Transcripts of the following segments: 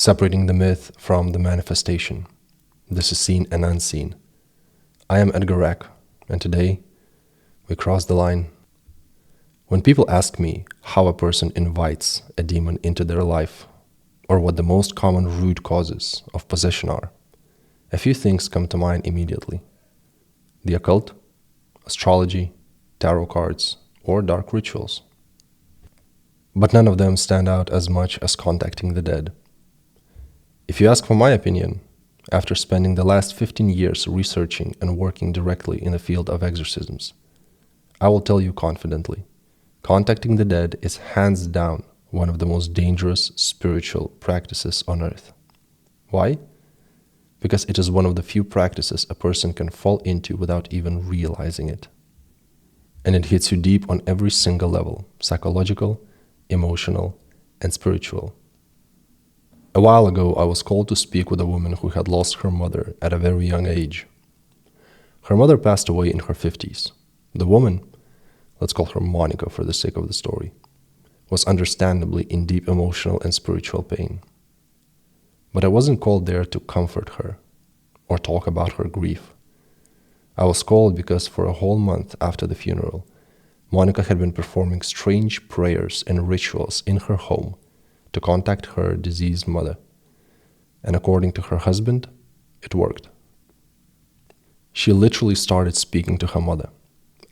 Separating the myth from the manifestation. This is seen and unseen. I am Edgar Rac, and today we cross the line. When people ask me how a person invites a demon into their life, or what the most common root causes of possession are, a few things come to mind immediately. The occult, astrology, tarot cards, or dark rituals. But none of them stand out as much as contacting the dead. If you ask for my opinion, after spending the last 15 years researching and working directly in the field of exorcisms, I will tell you confidently, contacting the dead is hands down one of the most dangerous spiritual practices on earth. Why? Because it is one of the few practices a person can fall into without even realizing it. And it hits you deep on every single level, psychological, emotional, and spiritual. A while ago, I was called to speak with a woman who had lost her mother at a very young age. Her mother passed away in her 50s. The woman, let's call her Monica for the sake of the story, was understandably in deep emotional and spiritual pain. But I wasn't called there to comfort her or talk about her grief. I was called because for a whole month after the funeral, Monica had been performing strange prayers and rituals in her home to contact her deceased mother. And according to her husband, it worked. She literally started speaking to her mother,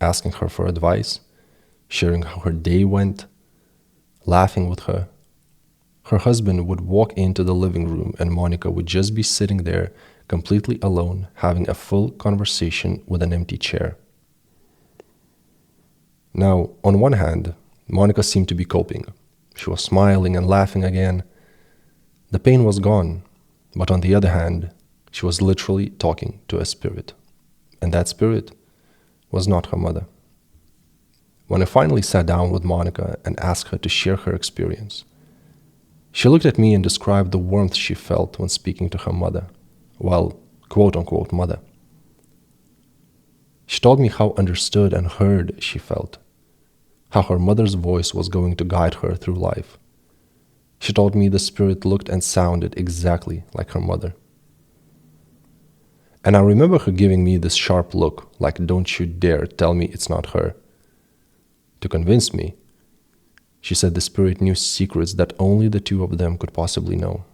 asking her for advice, sharing how her day went, laughing with her. Her husband would walk into the living room and Monica would just be sitting there completely alone, having a full conversation with an empty chair. Now, on one hand, Monica seemed to be coping. She was smiling and laughing again. The pain was gone, but on the other hand, she was literally talking to a spirit. And that spirit was not her mother. When I finally sat down with Monica and asked her to share her experience, she looked at me and described the warmth she felt when speaking to her mother. Well, quote-unquote mother. She told me how understood and heard she felt, how her mother's voice was going to guide her through life. She told me the spirit looked and sounded exactly like her mother. And I remember her giving me this sharp look, like don't you dare tell me it's not her. To convince me, she said the spirit knew secrets that only the two of them could possibly know.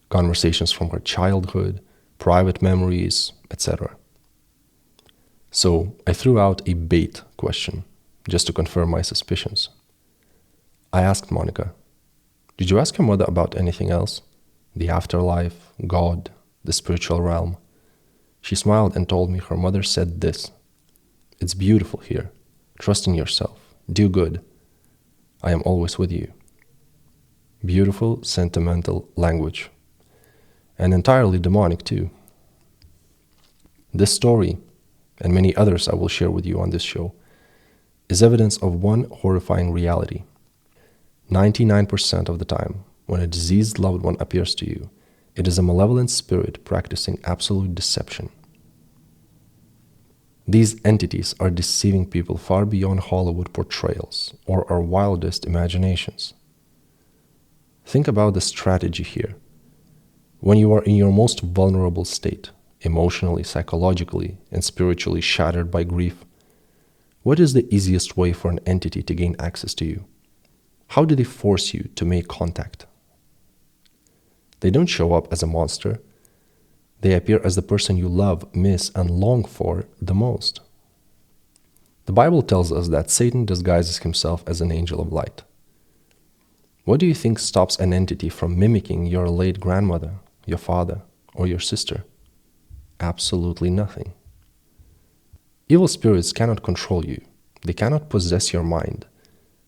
Conversations from her childhood, private memories, etc. So I threw out a bait question, just to confirm my suspicions. I asked Monica, did you ask your mother about anything else? The afterlife, God, the spiritual realm? She smiled and told me her mother said this: it's beautiful here. Trust in yourself. Do good. I am always with you. Beautiful, sentimental language. And entirely demonic too. This story, and many others I will share with you on this show, is evidence of one horrifying reality. 99% of the time, when a diseased loved one appears to you, it is a malevolent spirit practicing absolute deception. These entities are deceiving people far beyond Hollywood portrayals or our wildest imaginations. Think about the strategy here. When you are in your most vulnerable state, emotionally, psychologically, and spiritually shattered by grief, what is the easiest way for an entity to gain access to you? How do they force you to make contact? They don't show up as a monster. They appear as the person you love, miss, and long for the most. The Bible tells us that Satan disguises himself as an angel of light. What do you think stops an entity from mimicking your late grandmother, your father, or your sister? Absolutely nothing. Evil spirits cannot control you, they cannot possess your mind,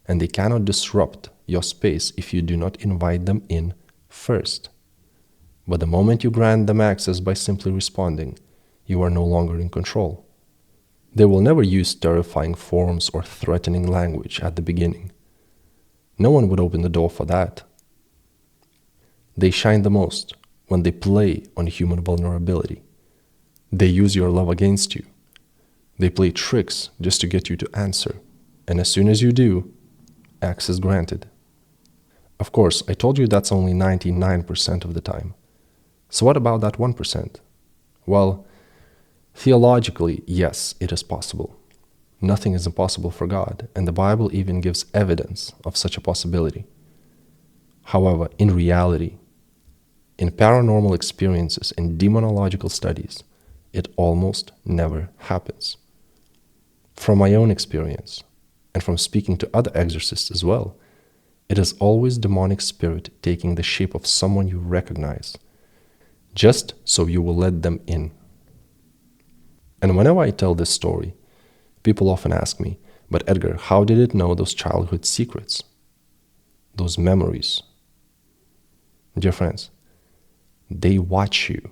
and they cannot disrupt your space if you do not invite them in first. But the moment you grant them access by simply responding, you are no longer in control. They will never use terrifying forms or threatening language at the beginning. No one would open the door for that. They shine the most when they play on human vulnerability. They use your love against you. They play tricks just to get you to answer, and as soon as you do, access granted. Of course, I told you that's only 99% of the time. So what about that 1%? Well, theologically, yes, it is possible. Nothing is impossible for God, and the Bible even gives evidence of such a possibility. However, in reality, in paranormal experiences and demonological studies, it almost never happens. From my own experience, and from speaking to other exorcists as well, it is always demonic spirit taking the shape of someone you recognize, just so you will let them in. And whenever I tell this story, people often ask me, but Edgar, how did it know those childhood secrets? Those memories? Dear friends, they watch you.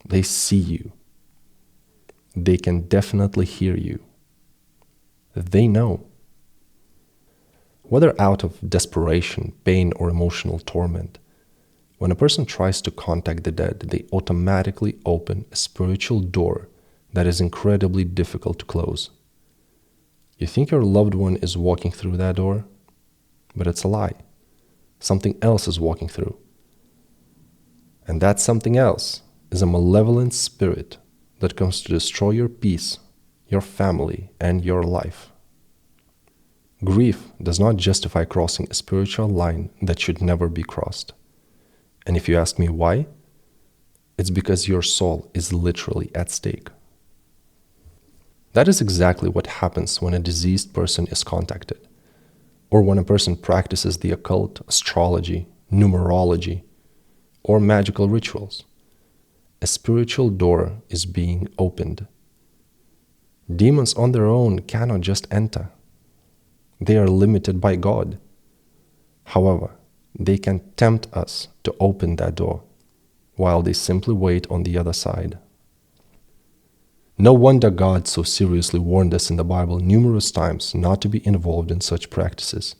They see you. They can definitely hear you. They know. Whether out of desperation, pain, or emotional torment, when a person tries to contact the dead, they automatically open a spiritual door that is incredibly difficult to close. You think your loved one is walking through that door, but it's a lie. Something else is walking through. And that something else is a malevolent spirit that comes to destroy your peace, your family, and your life. Grief does not justify crossing a spiritual line that should never be crossed. And if you ask me why, it's because your soul is literally at stake. That is exactly what happens when a deceased person is contacted, or when a person practices the occult, astrology, numerology, or magical rituals. A spiritual door is being opened. Demons on their own cannot just enter. They are limited by God. However, they can tempt us to open that door, while they simply wait on the other side. No wonder God so seriously warned us in the Bible numerous times not to be involved in such practices.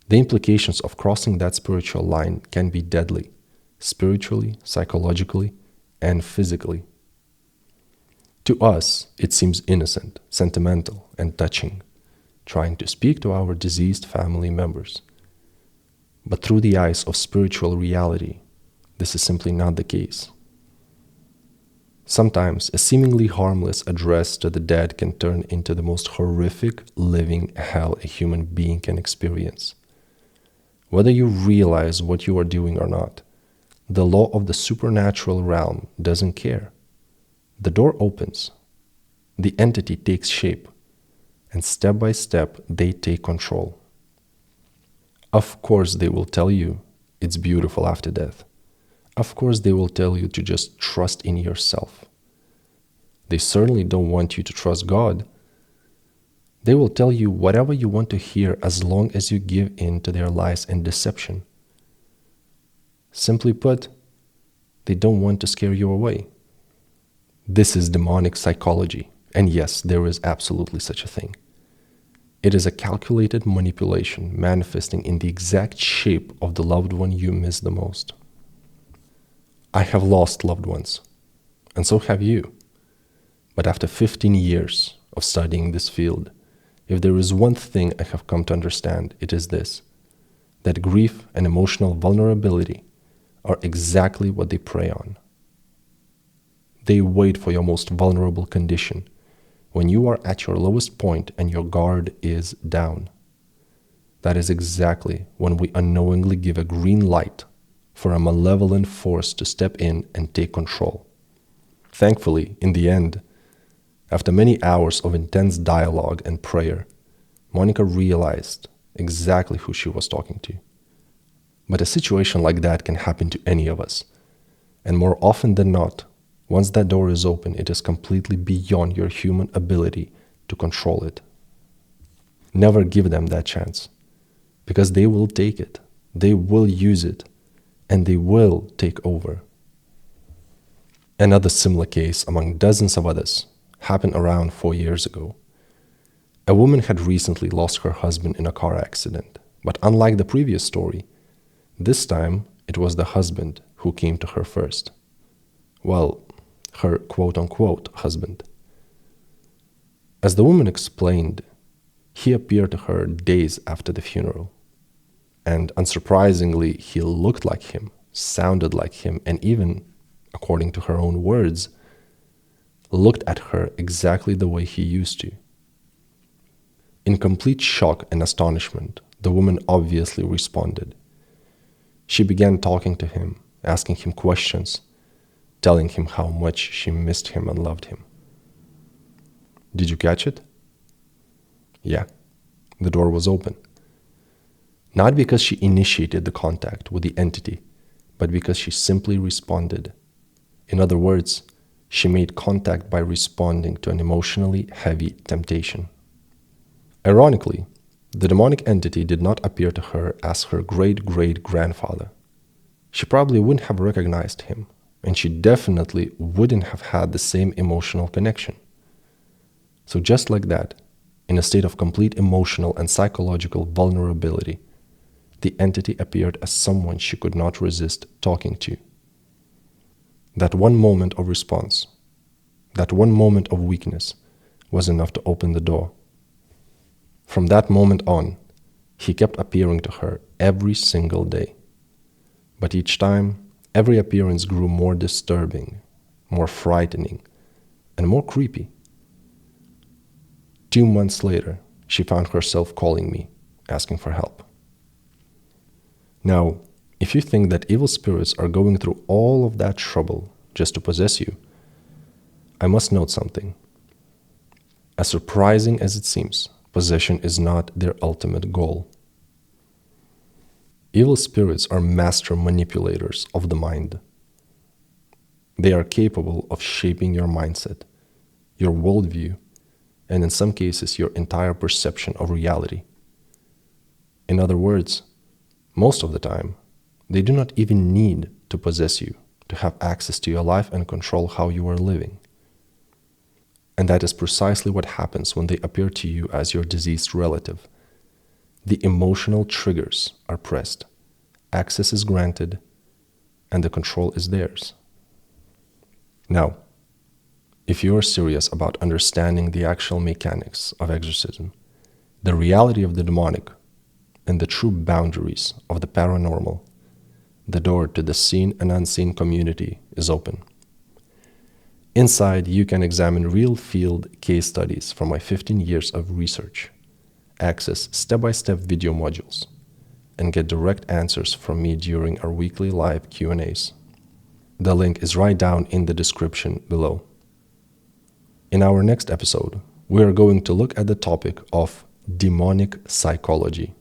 The implications of crossing that spiritual line can be deadly, spiritually, psychologically, and physically. To us, it seems innocent, sentimental, and touching, trying to speak to our deceased family members. But through the eyes of spiritual reality, this is simply not the case. Sometimes a seemingly harmless address to the dead can turn into the most horrific living hell a human being can experience. Whether you realize what you are doing or not, the law of the supernatural realm doesn't care. The door opens, the entity takes shape, and step by step they take control. Of course they will tell you it's beautiful after death. Of course they will tell you to just trust in yourself. They certainly don't want you to trust God. They will tell you whatever you want to hear as long as you give in to their lies and deception. Simply put, they don't want to scare you away. This is demonic psychology, and yes, there is absolutely such a thing. It is a calculated manipulation manifesting in the exact shape of the loved one you miss the most. I have lost loved ones, and so have you. But after 15 years of studying this field, if there is one thing I have come to understand, it is this: that grief and emotional vulnerability are exactly what they prey on. They wait for your most vulnerable condition, when you are at your lowest point and your guard is down. That is exactly when we unknowingly give a green light for a malevolent force to step in and take control. Thankfully, in the end, after many hours of intense dialogue and prayer, Monica realized exactly who she was talking to. But a situation like that can happen to any of us. And more often than not, once that door is open, it is completely beyond your human ability to control it. Never give them that chance, because they will take it, they will use it, and they will take over. Another similar case, among dozens of others, happened around 4 years ago. A woman had recently lost her husband in a car accident, but unlike the previous story, this time it was the husband who came to her first. Well, her quote-unquote husband. As the woman explained, he appeared to her days after the funeral. And unsurprisingly, he looked like him, sounded like him, and even, according to her own words, looked at her exactly the way he used to. In complete shock and astonishment, the woman obviously responded. She began talking to him, asking him questions, telling him how much she missed him and loved him. Did you catch it? Yeah, the door was open. Not because she initiated the contact with the entity, but because she simply responded. In other words, she made contact by responding to an emotionally heavy temptation. Ironically, the demonic entity did not appear to her as her great-great-grandfather. She probably wouldn't have recognized him, and she definitely wouldn't have had the same emotional connection. So just like that, in a state of complete emotional and psychological vulnerability, the entity appeared as someone she could not resist talking to. That one moment of response, that one moment of weakness, was enough to open the door. From that moment on, he kept appearing to her every single day. But each time, every appearance grew more disturbing, more frightening, and more creepy. 2 months later, she found herself calling me, asking for help. Now, if you think that evil spirits are going through all of that trouble just to possess you, I must note something. As surprising as it seems, possession is not their ultimate goal. Evil spirits are master manipulators of the mind. They are capable of shaping your mindset, your worldview, and in some cases, your entire perception of reality. In other words, most of the time, they do not even need to possess you to have access to your life and control how you are living. And that is precisely what happens when they appear to you as your deceased relative. The emotional triggers are pressed, access is granted, and the control is theirs. Now, if you are serious about understanding the actual mechanics of exorcism, the reality of the demonic, and the true boundaries of the paranormal, the door to the seen and unseen community is open. Inside, you can examine real field case studies from my 15 years of research, access step-by-step video modules, and get direct answers from me during our weekly live Q&As. The link is right down in the description below. In our next episode, we are going to look at the topic of demonic psychology.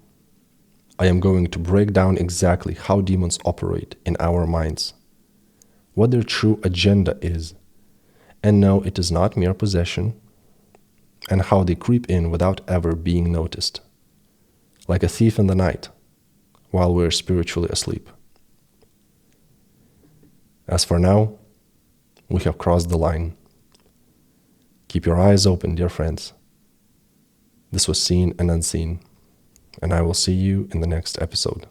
I am going to break down exactly how demons operate in our minds, what their true agenda is, and no, it is not mere possession, and how they creep in without ever being noticed, like a thief in the night, while we're spiritually asleep. As for now, we have crossed the line. Keep your eyes open, dear friends. This was Seen and Unseen, and I will see you in the next episode.